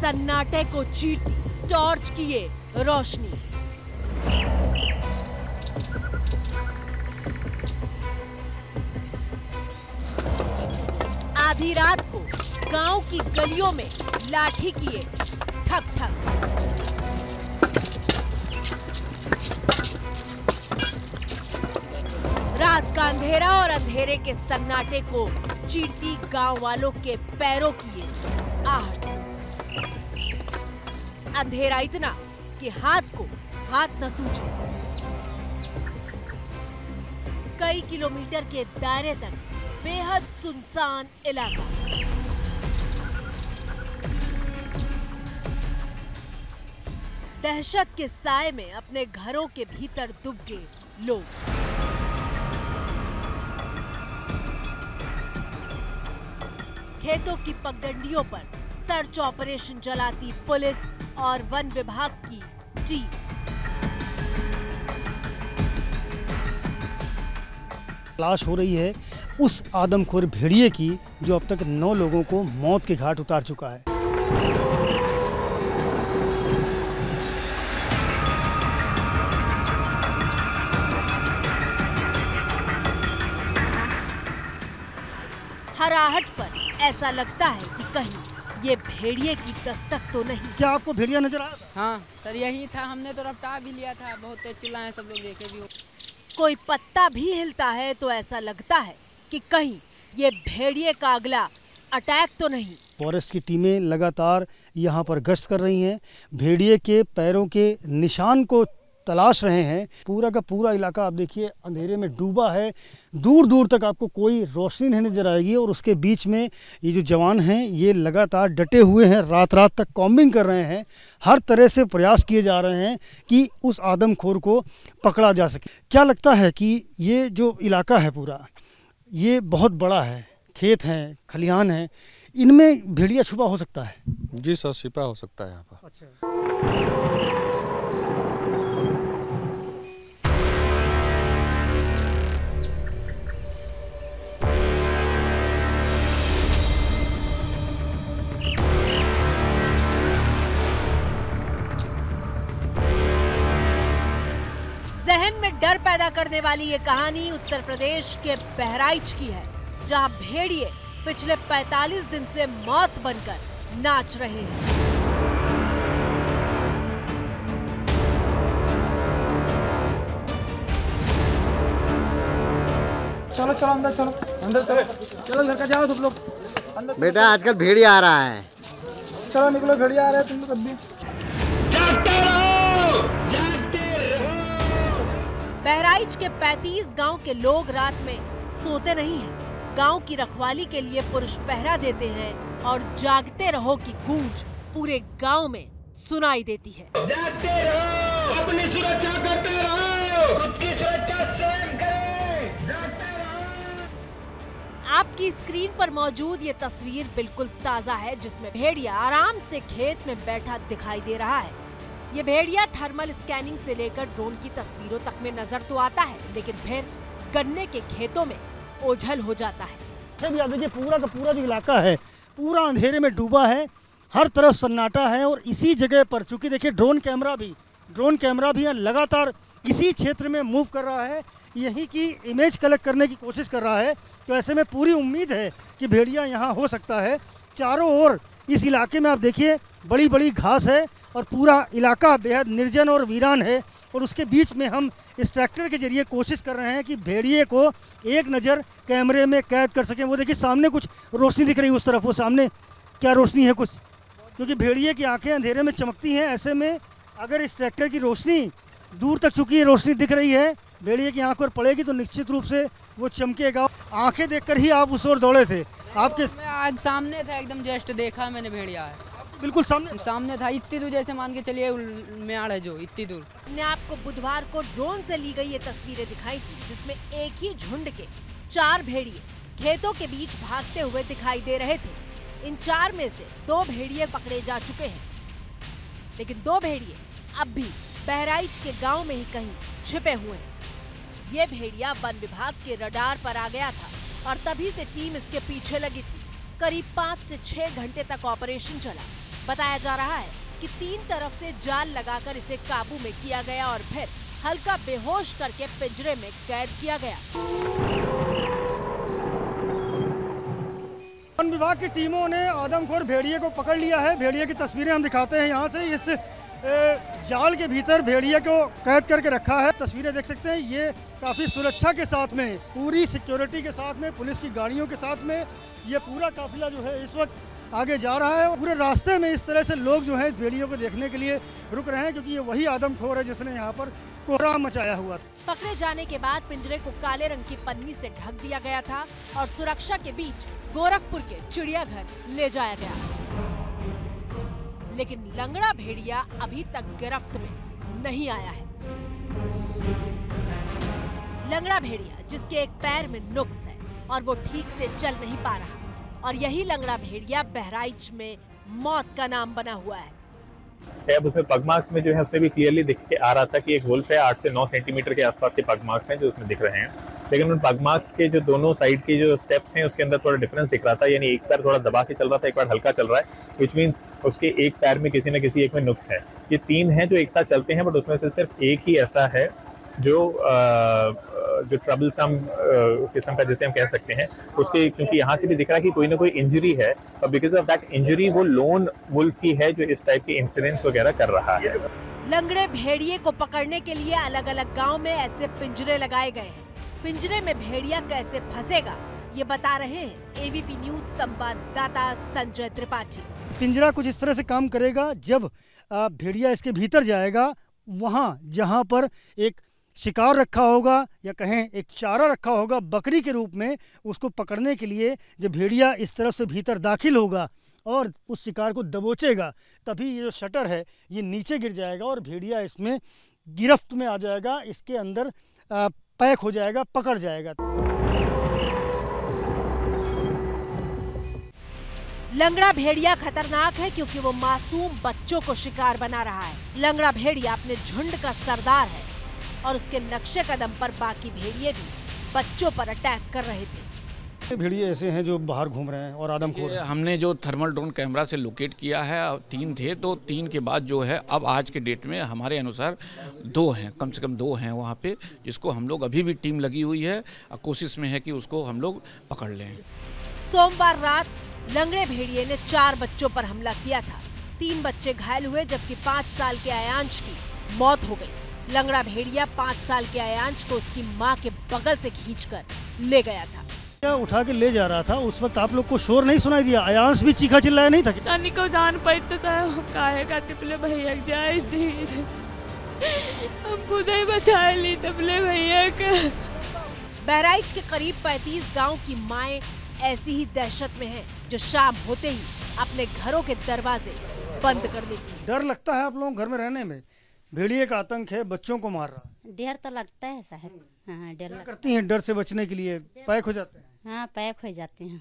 सन्नाटे को चीरती टॉर्च की ये रोशनी। आधी रात को गांव की गलियों में लाठी किए ठक ठक। रात का अंधेरा और अंधेरे के सन्नाटे को चीरती गांव वालों के पैरों की ये आहट। अंधेरा इतना कि हाथ न सूझे। कई किलोमीटर के दायरे तक बेहद सुनसान इलाका। दहशत के साए में अपने घरों के भीतर डूब गए लोग। खेतों की पगडंडियों पर सर्च ऑपरेशन चलाती पुलिस और वन विभाग की टीम। तलाश हो रही है उस आदमखोर भेड़िए की जो अब तक 9 लोगों को मौत के घाट उतार चुका है। हर आहट पर ऐसा लगता है कि कहीं ये भेड़िए की दस्तक तो नहीं। क्या आपको भेड़िया नजर आया था? हाँ सर, यही था। हमने तो रफ्तार भी लिया था, बहुत तेज चिल्लाए, सब लोग देखे भी हो। कोई पत्ता भी हिलता है तो ऐसा लगता है कि कहीं ये भेड़िए का अगला अटैक तो नहीं। फॉरेस्ट की टीमें लगातार यहाँ पर गश्त कर रही हैं, भेड़िए के पैरों के निशान को तलाश रहे हैं। पूरा का पूरा इलाका आप देखिए अंधेरे में डूबा है, दूर दूर तक आपको कोई रोशनी नहीं नजर आएगी। और उसके बीच में ये जो जवान हैं ये लगातार डटे हुए हैं, रात रात तक कॉम्बिंग कर रहे हैं। हर तरह से प्रयास किए जा रहे हैं कि उस आदमखोर को पकड़ा जा सके। क्या लगता है कि ये जो इलाका है पूरा, ये बहुत बड़ा है, खेत हैं, खलिहान हैं, इनमें भेड़िया छुपा हो सकता है? जी सर, छिपा हो सकता है यहाँ पर। अच्छा। जहन में डर पैदा करने वाली ये कहानी उत्तर प्रदेश के बहराइच की है, जहां भेड़िए पिछले 45 दिन से मौत बनकर नाच रहे हैं। चलो चलो अंदर चलो, अंदर चलो, चलो लड़का जाओ तुम लोग अंदर। बेटा आजकल भेड़िया आ रहा है। चलो निकलो, भेड़िया आ रहा है, तुम लोग अभी। बहराइच के 35 गांव के लोग रात में सोते नहीं हैं। गांव की रखवाली के लिए पुरुष पहरा देते हैं और जागते रहो की गूंज पूरे गांव में सुनाई देती है। जागते रहो, अपनी सुरक्षा करते रहो, खुद की सुरक्षा स्वयं करें, जागते रहो। आपकी स्क्रीन पर मौजूद ये तस्वीर बिल्कुल ताजा है, जिसमें भेड़िया आराम से खेत में बैठा दिखाई दे रहा है। ये भेड़िया थर्मल स्कैनिंग से लेकर ड्रोन की तस्वीरों तक में नजर तो आता है, लेकिन फिर गन्ने के खेतों में ओझल हो जाता है। देखिए पूरा का पूरा जो इलाका है पूरा अंधेरे में डूबा है, हर तरफ सन्नाटा है। और इसी जगह पर चूंकि देखिए ड्रोन कैमरा भी लगातार इसी क्षेत्र में मूव कर रहा है, यहीं की इमेज कलेक्ट करने की कोशिश कर रहा है। तो ऐसे में पूरी उम्मीद है कि भेड़िया यहाँ हो सकता है। चारों ओर इस इलाके में आप देखिए बड़ी बड़ी घास है और पूरा इलाका बेहद निर्जन और वीरान है। और उसके बीच में हम इस ट्रैक्टर के जरिए कोशिश कर रहे हैं कि भेड़िए को एक नज़र कैमरे में कैद कर सकें। वो देखिए सामने कुछ रोशनी दिख रही है उस तरफ, वो सामने क्या रोशनी है कुछ, क्योंकि भेड़िए की आंखें अंधेरे में चमकती हैं। ऐसे में अगर इस ट्रैक्टर की रोशनी दूर तक चुकी रोशनी दिख रही है, भेड़िए की आंख पर पड़ेगी तो निश्चित रूप से वो चमकेगा। आंखें देखकर ही आप उस ओर दौड़े थे? आपके आज सामने था, एकदम जस्ट देखा मैंने भेड़िया है, बिल्कुल सामने था। इतनी दूर जैसे मान के चलिए म्याड़ है जो, इतनी दूर। ने आपको बुधवार को ड्रोन से ली गई ये तस्वीरें दिखाई थी, जिसमें एक ही झुंड के 4 भेड़िए खेतों के बीच भागते हुए दिखाई दे रहे थे। इन 4 में से 2 भेड़िए पकड़े जा चुके हैं, लेकिन 2 भेड़िए अब भी बहराइच के गांव में ही कहीं छिपे हुए हैं। ये भेड़िया वन विभाग के रडार पर आ गया था और तभी से टीम इसके पीछे लगी थी। करीब 5 से 6 घंटे तक ऑपरेशन चला, बताया जा रहा है कि 3 तरफ से जाल लगाकर इसे काबू में किया गया और फिर हल्का बेहोश करके पिंजरे में कैद किया गया। वन विभाग की टीमों ने आदमखोर भेड़िए को पकड़ लिया है। भेड़िए की तस्वीरें हम दिखाते हैं यहाँ से। इस जाल के भीतर भेड़िए को कैद करके रखा है। तस्वीरें देख सकते हैं, ये काफ़ी सुरक्षा के साथ में, पूरी सिक्योरिटी के साथ में, पुलिस की गाड़ियों के साथ में ये पूरा काफिला जो है इस वक्त आगे जा रहा है। पूरे रास्ते में इस तरह से लोग जो है इस भेड़ियों को देखने के लिए रुक रहे हैं, क्योंकि ये वही आदमखोर है जिसने यहाँ पर कोहराम मचाया हुआ था। पकड़े जाने के बाद पिंजरे को काले रंग की पन्नी से ढक दिया गया था और सुरक्षा के बीच गोरखपुर के चिड़ियाघर ले जाया गया। लेकिन लंगड़ा भेड़िया अभी तक गिरफ्त में नहीं आया है। लंगड़ा भेड़िया जिसके एक पैर में नुक्स है और वो ठीक से चल नहीं पा रहा, और यही लंगड़ा भेड़िया बहराइच में मौत का नाम बना हुआ है। अब उसमें पग मार्क्स में जो है उसमें भी क्लियरली दिख के आ रहा था कि एक वुल्फ है। 8 से 9 सेंटीमीटर के आसपास के पग मार्क्स हैं जो उसमें दिख रहे हैं, लेकिन उन पग मार्क्स के जो दोनों साइड के जो स्टेप्स हैं उसके अंदर थोड़ा डिफरेंस दिख रहा था। यानी एक पैर थोड़ा दबा के चल रहा था, एक पैर हल्का चल रहा है, विच मीन्स उसके एक पैर में किसी न किसी एक में नुक्स है। ये 3 हैं जो एक साथ चलते हैं, बट उसमें से सिर्फ एक ही ऐसा है जो ट्रबलसम किस्म का जिसे हम कह सकते हैं। उसके क्योंकि यहाँ से भी दिख रहा है कि कोई ना कोई इंजरी है, और बिकॉज ऑफ दैट इंजरी वो लोन वुल्फ ही है जो इस टाइप के इंसिडेंट्स वगैरह कर रहा है। लंगड़े भेड़िए को पकड़ने के लिए अलग अलग गांव में ऐसे पिंजरे लगाए गए हैं। पिंजरे में भेड़िया कैसे फंसेगा ये बता रहे हैं एबीपी न्यूज संवाददाता संजय त्रिपाठी। पिंजरा कुछ इस तरह से काम करेगा, जब भेड़िया इसके भीतर जाएगा, वहाँ जहाँ पर एक शिकार रखा होगा या कहें एक चारा रखा होगा बकरी के रूप में, उसको पकड़ने के लिए जब भेड़िया इस तरफ से भीतर दाखिल होगा और उस शिकार को दबोचेगा, तभी ये जो शटर है ये नीचे गिर जाएगा और भेड़िया इसमें गिरफ्त में आ जाएगा, इसके अंदर पैक हो जाएगा, पकड़ जाएगा। लंगड़ा भेड़िया खतरनाक है क्योंकि वो मासूम बच्चों को शिकार बना रहा है। लंगड़ा भेड़िया अपने झुंड का सरदार है और उसके नक्शे कदम पर बाकी भेड़िए भी बच्चों पर अटैक कर रहे थे। भेड़िए ऐसे हैं जो बाहर घूम रहे हैं और आदमखोर हैं। हमने जो थर्मल ड्रोन कैमरा से लोकेट किया है, 3 थे, तो 3 के बाद जो है अब आज के डेट में हमारे अनुसार 2 हैं, कम से कम 2 हैं वहाँ पे, जिसको हम लोग अभी भी टीम लगी हुई है, कोशिश में है कि उसको हम लोग पकड़ लें। सोमवार रात लंगड़े भेड़िए ने 4 बच्चों पर हमला किया था। 3 बच्चे घायल हुए जबकि 5 साल के आयांश की मौत हो गई। लंगड़ा भेड़िया 5 साल के आयांश को उसकी मां के बगल से खींचकर ले गया था। उठा के ले जा रहा था, उस वक्त आप लोग को शोर नहीं सुनाई दिया? आयांश भी चीखा चिल्लाया नहीं था? तनी को जान पाते काहे का तिपले भैया जाए धीर, हम खुद ही बचा ली तिपले भैया का। बहराइच के करीब 35 गांव की माएं ऐसी ही दहशत में हैं, जो शाम होते ही अपने घरों के दरवाजे बंद कर देती हैं। डर लगता है आप लोगों घर में रहने में? भेड़िए का आतंक है, बच्चों को मार रहा है। डर तो लगता है साहब। हाँ, डर करती हैं डर से बचने के लिए पैक हो जाते हैं। हाँ, पैक हो जाते हैं।